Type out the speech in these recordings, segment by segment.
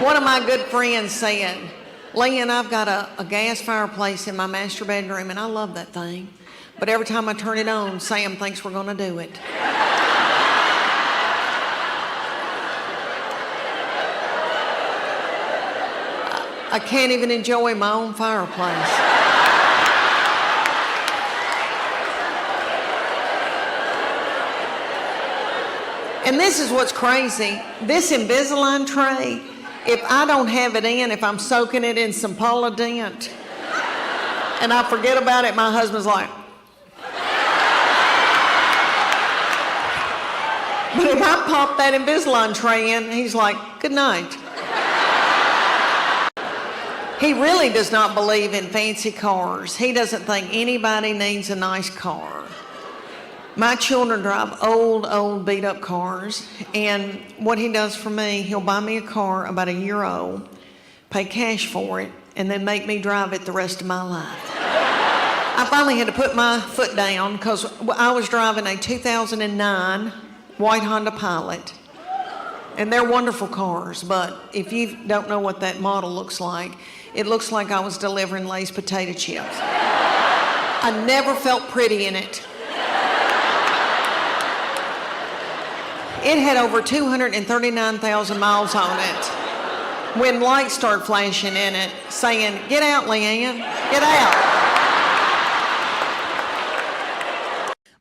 One of my good friends said, Leanne, I've got a gas fireplace in my master bedroom, and I love that thing. But every time I turn it on, Sam thinks we're going to do it. I can't even enjoy my own fireplace. And this is what's crazy. This Invisalign tray, if I don't have it in, if I'm soaking it in some Polident, and I forget about it, my husband's like, but if I pop that Invisalign tray in, he's like, good night. He really does not believe in fancy cars. He doesn't think anybody needs a nice car. My children drive old, beat-up cars, and what he does for me, he'll buy me a car about a year old, pay cash for it, and then make me drive it the rest of my life. I finally had to put my foot down because I was driving a 2009 white Honda Pilot, and they're wonderful cars, but if you don't know what that model looks like, it looks like I was delivering Lay's potato chips. I never felt pretty in it. It had over 239,000 miles on it when lights started flashing in it, saying, get out, Leanne, get out.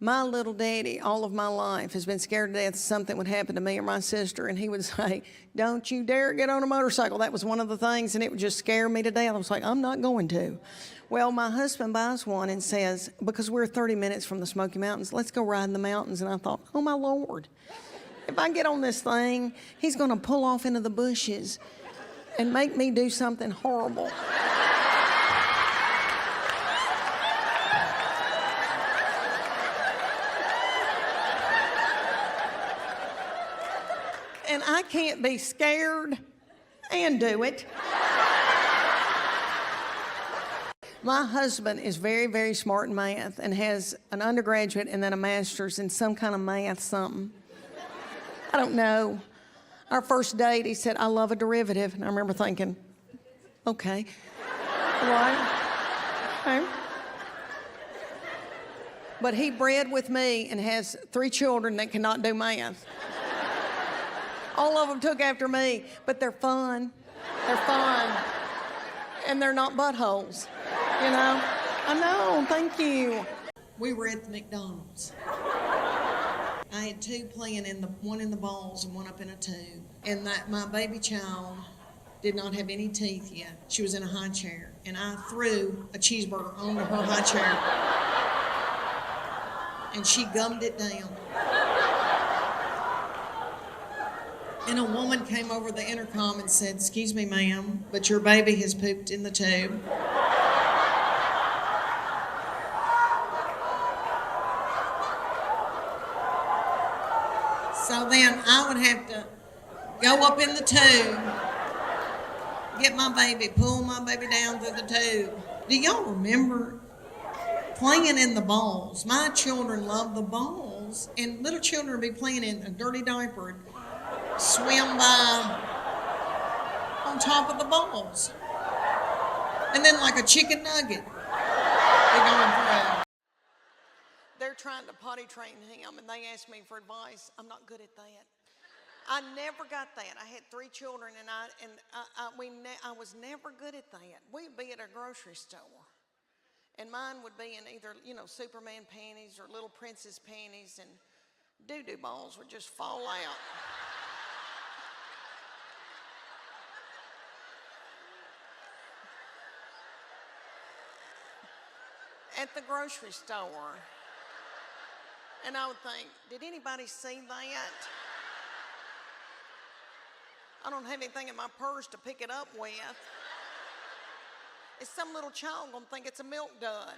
My little daddy, all of my life, has been scared to death something would happen to me or my sister, and he would say, don't you dare get on a motorcycle. That was one of the things, and it would just scare me to death. I was like, I'm not going to. Well, my husband buys one and says, because we're 30 minutes from the Smoky Mountains, let's go ride in the mountains. And I thought, oh, my Lord. If I get on this thing, he's going to pull off into the bushes and make me do something horrible. And I can't be scared and do it. My husband is very, very smart in math and has an undergraduate and then a master's in some kind of math something. I don't know. Our first date, he said, I love a derivative. And I remember thinking, okay. Right? Okay. But he bred with me and has 3 children that cannot do math. All of them took after me, but they're fun. They're fun. And they're not buttholes, you know? I know, thank you. We were at the McDonald's. I had 2 playing one in the balls and one up in a tube. And my baby child did not have any teeth yet. She was in a high chair. And I threw a cheeseburger onto her high chair. And she gummed it down. And a woman came over the intercom and said, excuse me, ma'am, but your baby has pooped in the tube. So then I would have to go up in the tube, get my baby, pull my baby down through the tube. Do y'all remember playing in the balls? My children love the balls, and little children would be playing in a dirty diaper, swim by on top of the balls. And then like a chicken nugget, they're going through. They're trying to potty train him, and they asked me for advice. I'm not good at that. I never got that. I had 3 children, and I was never good at that. We'd be at a grocery store, and mine would be in either, Superman panties or little princess panties, and doo-doo balls would just fall out. At the grocery store. And I would think, did anybody see that? I don't have anything in my purse to pick it up with. Is some little child gonna think it's a milk dud?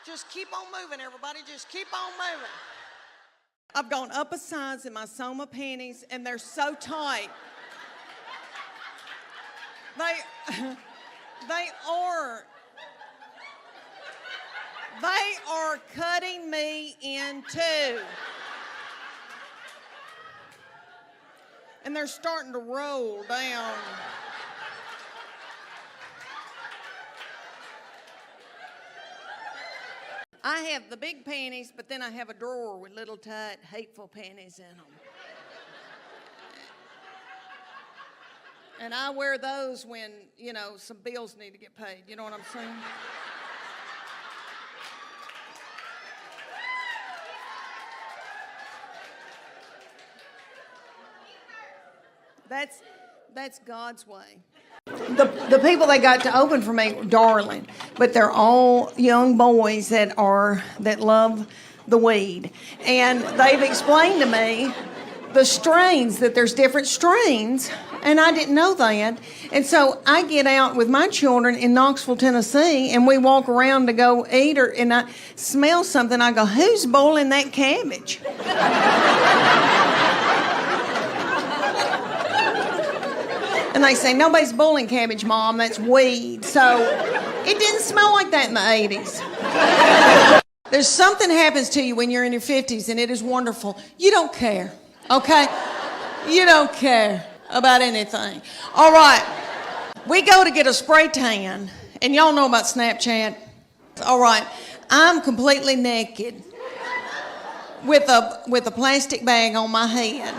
Just keep on moving, everybody. Just keep on moving. I've gone up a size in my Soma panties, and they're so tight. They are cutting me in two. and they're starting to roll down. I have the big panties, but then I have a drawer with little tight, hateful panties in them. And I wear those when, you know, some bills need to get paid. You know what I'm saying? That's God's way. The people that got to open for me were darling, but they're all young boys that love the weed. And they've explained to me the strains, that there's different strains, and I didn't know that. And so I get out with my children in Knoxville, Tennessee, and we walk around to go eat, and I smell something. I go, who's boiling that cabbage? And they say, nobody's boiling cabbage, Mom, that's weed. So it didn't smell like that in the 80s. There's something happens to you when you're in your 50s, and it is wonderful. You don't care, okay? You don't care about anything. All right, we go to get a spray tan, and y'all know about Snapchat. All right, I'm completely naked with a plastic bag on my head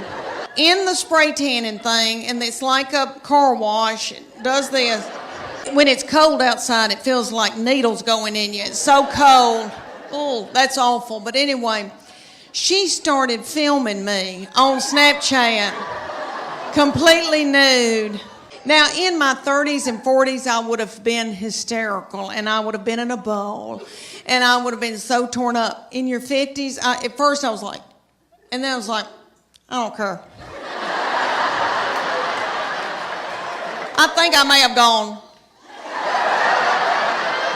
in the spray tanning thing, and it's like a car wash. It does this. When it's cold outside, it feels like needles going in you. It's so cold. Oh, that's awful. But anyway, she started filming me on Snapchat, completely nude. Now, in my 30s and 40s, I would have been hysterical, and I would have been in a bowl, and I would have been so torn up. In your 50s, at first I was like, and then I was like, I don't care. I think I may have gone.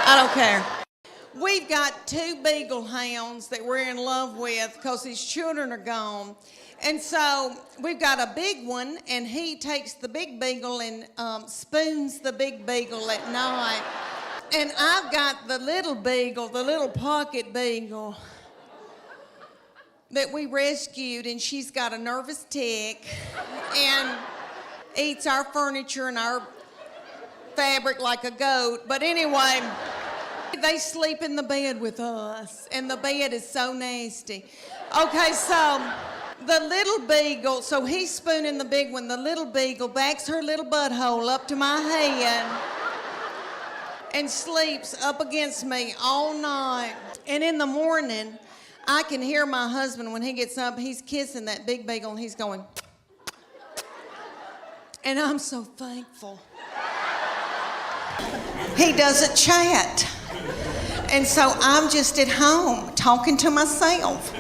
I don't care. We've got 2 beagle hounds that we're in love with because these children are gone. And so we've got a big one, and he takes the big beagle and spoons the big beagle at night. And I've got the little beagle, the little pocket beagle that we rescued, and she's got a nervous tick and eats our furniture and our fabric like a goat. But anyway, they sleep in the bed with us, and the bed is so nasty. Okay, so the little beagle, so he's spooning the big one. The little beagle backs her little butthole up to my head and sleeps up against me all night. And in the morning, I can hear my husband when he gets up, he's kissing that big beagle, and he's going, and I'm so thankful. He doesn't chat. And so I'm just at home talking to myself.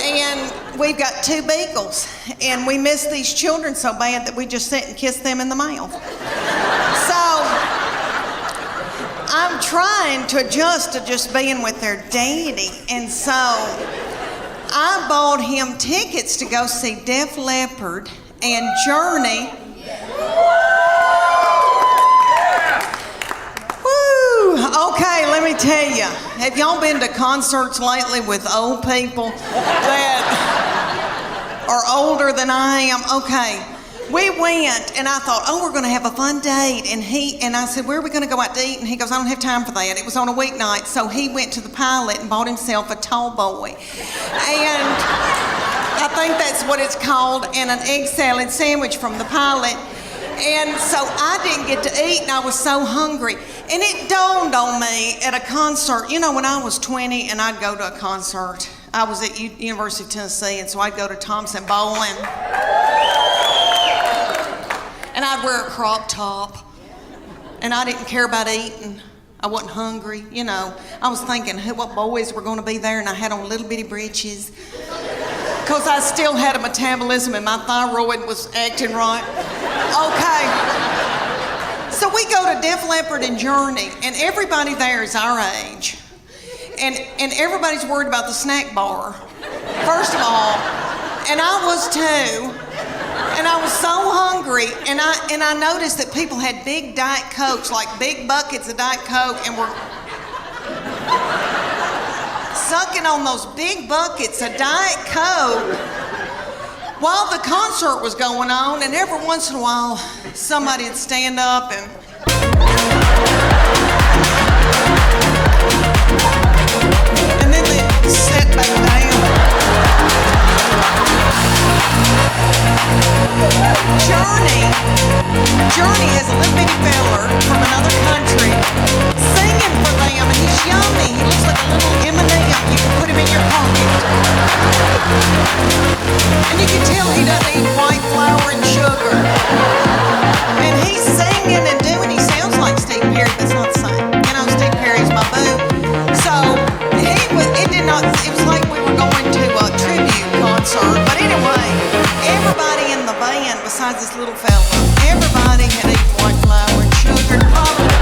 And we've got 2 beagles, and we miss these children so bad that we just sit and kiss them in the mouth. So I'm trying to adjust to just being with their daddy. And so I bought him tickets to go see Def Leppard and Journey. Okay, let me tell you. Have y'all been to concerts lately with old people that are older than I am? Okay, we went, and I thought, oh, we're going to have a fun date. And I said, where are we going to go out to eat? And he goes, I don't have time for that. It was on a weeknight, so he went to the Pilot and bought himself a tall boy. And I think that's what it's called, and an egg salad sandwich from the Pilot. And so I didn't get to eat, and I was so hungry. And it dawned on me at a concert. You know, when I was 20 and I'd go to a concert, I was at University of Tennessee, and so I'd go to Thompson Bowling. And I'd wear a crop top. And I didn't care about eating. I wasn't hungry, you know. I was thinking what boys were going to be there, and I had on little bitty breeches. Because I still had a metabolism and my thyroid was acting right. Okay. So we go to Def Leppard and Journey, and everybody there is our age. And everybody's worried about the snack bar, first of all. And I was too. And I was so hungry, and I noticed that people had big Diet Cokes, like big buckets of Diet Coke, and were sucking on those big buckets of Diet Coke. While the concert was going on, and every once in a while, somebody'd stand up and then they'd sit back down. Journey is a little bitty feller from another country singing for them, and he's yummy. He looks like a little M&M. You can put him in your pocket. And you can tell he doesn't eat white flour and sugar. And he's singing and doing, he sounds like Steve Perry, but it's not the same. You know, Steve Perry's my boo. So, it was like we were going to a tribute concert. But anyway, everybody in the band, besides this little fella, everybody had eaten white flour and sugar. Probably